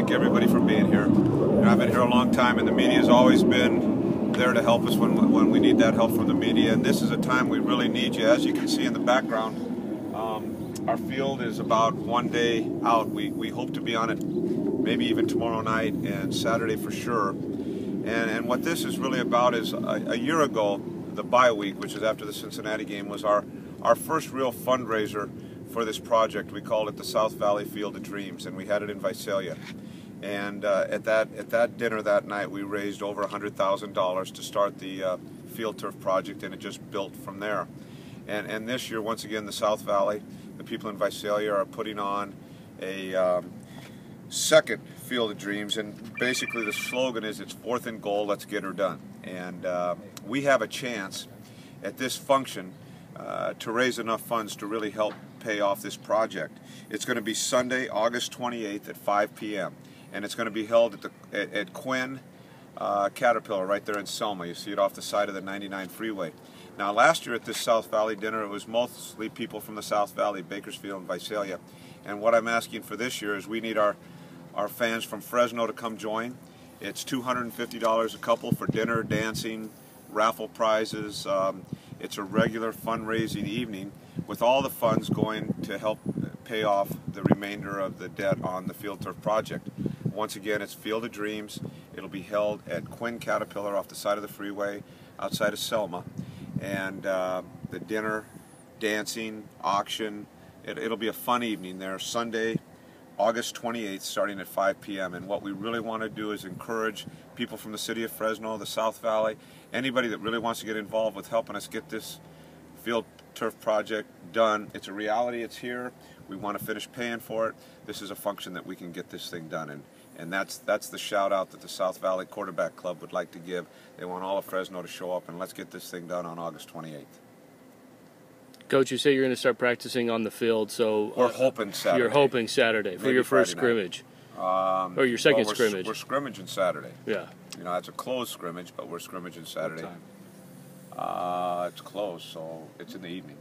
thank everybody for being here. I've been here a long time, and the media has always been there to help us when we need that help from the media. And this is a time we really need you. As you can see in the background, our field is about 1 day out. We hope to be on it maybe even tomorrow night and Saturday for sure. And what this is really about is a year ago, the bye week, which is after the Cincinnati game, was our first real fundraiser for this project. We called it the South Valley Field of Dreams, and we had it in Visalia. And at that dinner that night, we raised over $100,000 to start the field turf project, and it just built from there. And this year, once again, the South Valley, the people in Visalia are putting on a second Field of Dreams, and basically the slogan is, it's fourth and goal, let's get her done. And we have a chance at this function to raise enough funds to really help pay off this project. It's going to be Sunday, August 28th at 5 p.m. and it's going to be held at Quinn Caterpillar right there in Selma. You see it off the side of the 99 freeway. Now, last year at this South Valley dinner, it was mostly people from the South Valley, Bakersfield and Visalia. And what I'm asking for this year is we need our fans from Fresno to come join. It's $250 a couple for dinner, dancing, raffle prizes. It's a regular fundraising evening with all the funds going to help pay off the remainder of the debt on the field turf project. Once again, it's Field of Dreams. It'll be held at Quinn Caterpillar off the side of the freeway outside of Selma. And the dinner, dancing, auction, it'll be a fun evening there, Sunday, August 28th, starting at 5 p.m. And what we really want to do is encourage people from the city of Fresno, the South Valley, anybody that really wants to get involved with helping us get this field turf project done. It's a reality, it's here. We want to finish paying for it. This is a function that we can get this thing done. And that's the shout out that the South Valley Quarterback Club would like to give. They want all of Fresno to show up, and let's get this thing done on August 28th. Coach, you say you're going to start practicing on the field, so we're hoping Saturday. You're hoping Saturday for Maybe your first Friday scrimmage, or your second scrimmage. We're scrimmaging Saturday. Yeah. You know, it's a closed scrimmage, but we're scrimmaging Saturday. What time? It's closed, so it's in the evening.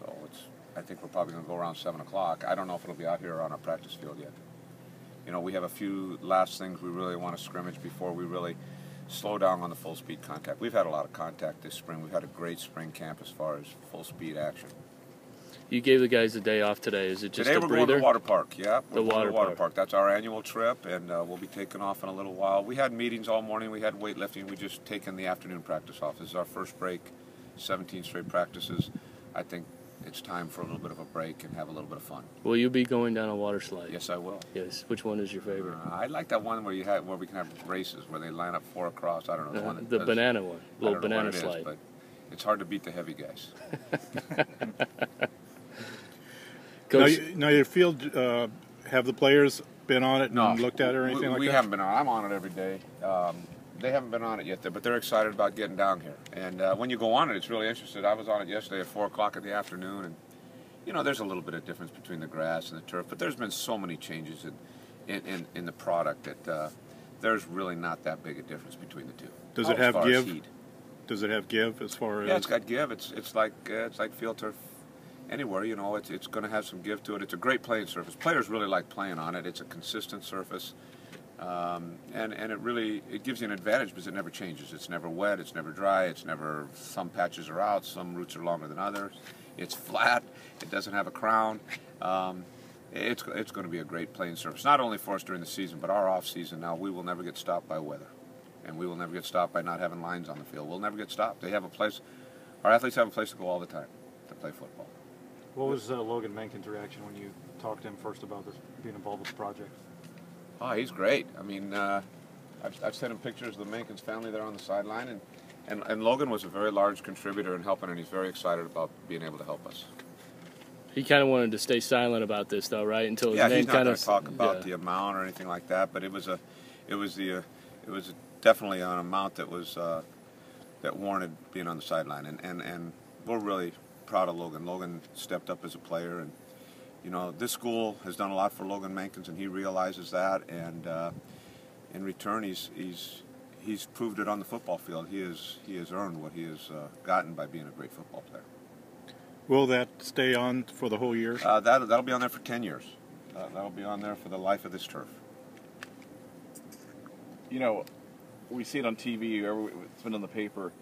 So I think we're probably going to go around 7 o'clock. I don't know if it'll be out here on our practice field yet. You know, we have a few last things we really want to scrimmage before we really slow down on the full speed contact. We've had a lot of contact this spring. We've had a great spring camp as far as full speed action. You gave the guys a day off today. Is it just today a we're breather? going to the water park. Yeah, the water park. That's our annual trip, and we'll be taking off in a little while. We had meetings all morning. We had weightlifting. We just taken the afternoon practice off. This is our first break, 17 straight practices. I think it's time for a little bit of a break and have a little bit of fun. Will you be going down a water slide? Yes, I will. Yes. Which one is your favorite? I like that one where we can have races where they line up 4 across. I don't know the one. The banana one, little banana slide. But it's hard to beat the heavy guys. Now your field, have the players been on it and looked at it or anything like that? We haven't been on it. I'm on it every day. They haven't been on it yet, but they're excited about getting down here. And when you go on it, it's really interesting. I was on it yesterday at 4 o'clock in the afternoon, and you know, there's a little bit of difference between the grass and the turf, but there's been so many changes in the product that there's really not that big a difference between the two. Does it have give? Does it have give as far as? Yeah, it's got give. It's like field turf anywhere. You know, it's going to have some give to it. It's a great playing surface. Players really like playing on it. It's a consistent surface. And it gives you an advantage because it never changes. It's never wet, it's never dry, it's never, some patches are out, some roots are longer than others. It's flat, it doesn't have a crown. It's going to be a great playing surface, not only for us during the season, but our off season now. We will never get stopped by weather, and we will never get stopped by not having lines on the field. We'll never get stopped. They have a place, our athletes have a place to go all the time to play football. What was Logan Mankins' reaction when you talked to him first about this, being involved with the project? Oh, he's great. I mean, I've sent him pictures of the Mankins family there on the sideline, and Logan was a very large contributor in helping, and he's very excited about being able to help us. He kind of wanted to stay silent about this, though, right? Until his name kind he's not going to talk about the amount or anything like that. But it was definitely an amount that was that warranted being on the sideline, and we're really proud of Logan. Logan stepped up as a player, and you know, this school has done a lot for Logan Mankins, and he realizes that. And in return, he's proved it on the football field. He has earned what he has gotten by being a great football player. Will that stay on for the whole year? That'll be on there for 10 years. That'll be on there for the life of this turf. you know, we see it on TV, or it's been in the paper.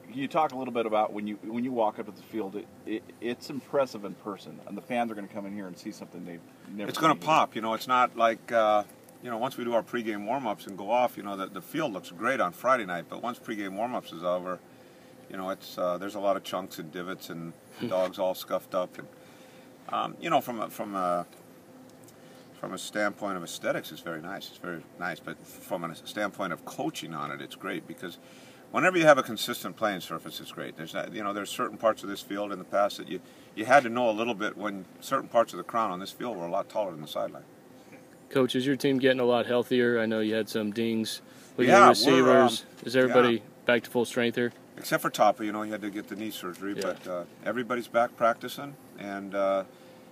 Can you talk a little bit about when you walk up to the field? It's impressive in person, and the fans are going to come in here and see something they've never. It's going to pop. You know, it's not like once we do our pregame warm-ups and go off, you know, the field looks great on Friday night. But once pregame warm-ups is over, you know, it's there's a lot of chunks and divots and the dogs all scuffed up. And you know, from a standpoint of aesthetics, it's very nice. It's very nice. But from a standpoint of coaching on it, it's great because whenever you have a consistent playing surface, it's great. There's there's certain parts of this field in the past that you had to know a little bit when certain parts of the crown on this field were a lot taller than the sideline. Coach, is your team getting a lot healthier? I know you had some dings with your receivers. Is everybody back to full strength here? Except for Tapa, you know, he had to get the knee surgery, but everybody's back practicing, and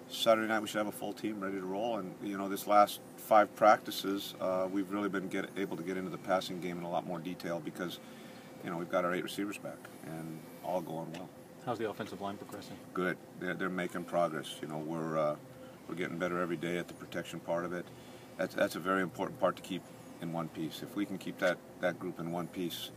Saturday night we should have a full team ready to roll. And you know, this last 5 practices, we've really been able to get into the passing game in a lot more detail because, you know, we've got our 8 receivers back and all going well. How's the offensive line progressing? Good. They're making progress. You know, we're getting better every day at the protection part of it. That's a very important part to keep in one piece. If we can keep that group in one piece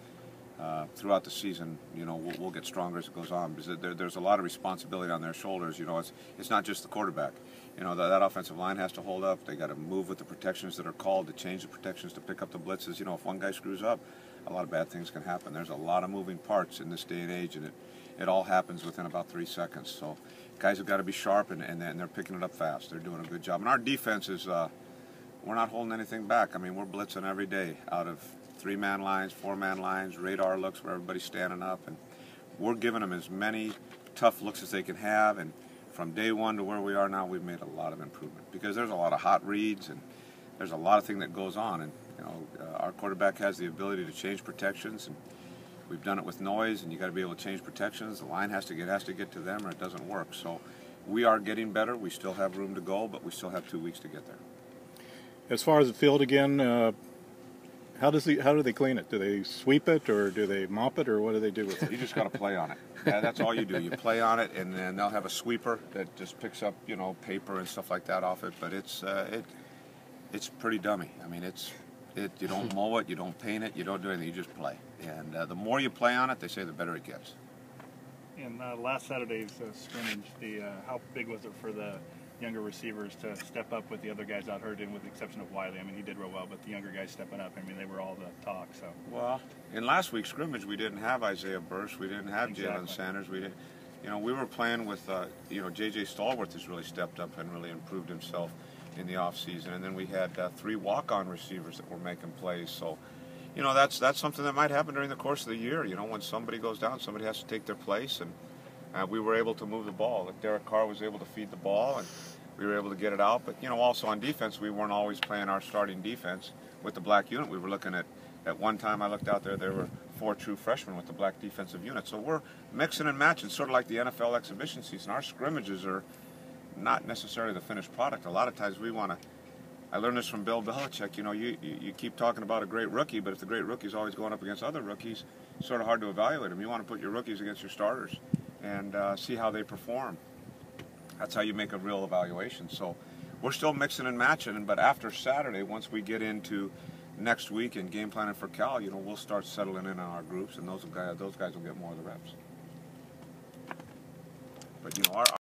throughout the season, you know, we'll get stronger as it goes on because there's a lot of responsibility on their shoulders. You know, it's not just the quarterback. You know, that offensive line has to hold up. They got to move with the protections that are called, to change the protections, to pick up the blitzes. You know, if one guy screws up, a lot of bad things can happen. There's a lot of moving parts in this day and age, and it all happens within about 3 seconds. So guys have got to be sharp, and they're picking it up fast. They're doing a good job. And our defense is, we're not holding anything back. I mean, we're blitzing every day out of 3-man lines, 4-man lines, radar looks where everybody's standing up, and we're giving them as many tough looks as they can have. And from day one to where we are now, we've made a lot of improvement because there's a lot of hot reads and there's a lot of things that goes on. And you know, our quarterback has the ability to change protections, and we've done it with noise. And you got to be able to change protections. The line has to get to them, or it doesn't work. So we are getting better. We still have room to go, but we still have 2 weeks to get there. As far as the field again, how do they clean it? Do they sweep it, or do they mop it, or what do they do with it? You just got to play on it. That's all you do. You play on it, and then they'll have a sweeper that just picks up, you know, paper and stuff like that off it. But it's pretty dummy. I mean, you don't mow it, you don't paint it, you don't do anything. You just play. And the more you play on it, they say the better it gets. And last Saturday's scrimmage, how big was it for the younger receivers to step up with the other guys out hurt, and with the exception of Wiley? I mean, he did real well, but the younger guys stepping up, I mean, they were all the talk. So well, in last week's scrimmage, we didn't have Isaiah Burst, we didn't have Jalen Sanders, we didn't. You know, we were playing with, J.J. Stallworth has really stepped up and really improved himself in the offseason, and then we had 3 walk-on receivers that were making plays. So, you know, that's something that might happen during the course of the year. You know, when somebody goes down, somebody has to take their place, and we were able to move the ball. Like Derek Carr was able to feed the ball, and we were able to get it out. But, you know, also on defense, we weren't always playing our starting defense with the black unit. We were looking at one time I looked out there were 4 true freshmen with the black defensive unit. So we're mixing and matching, sort of like the NFL exhibition season. Our scrimmages are not necessarily the finished product. A lot of times we want to, I learned this from Bill Belichick, you know, you keep talking about a great rookie, but if the great rookie is always going up against other rookies, it's sort of hard to evaluate them. You want to put your rookies against your starters and see how they perform. That's how you make a real evaluation. So we're still mixing and matching, but after Saturday, once we get into next week and game planning for Cal, you know, we'll start settling in on our groups, and those guys will get more of the reps. But, you know, our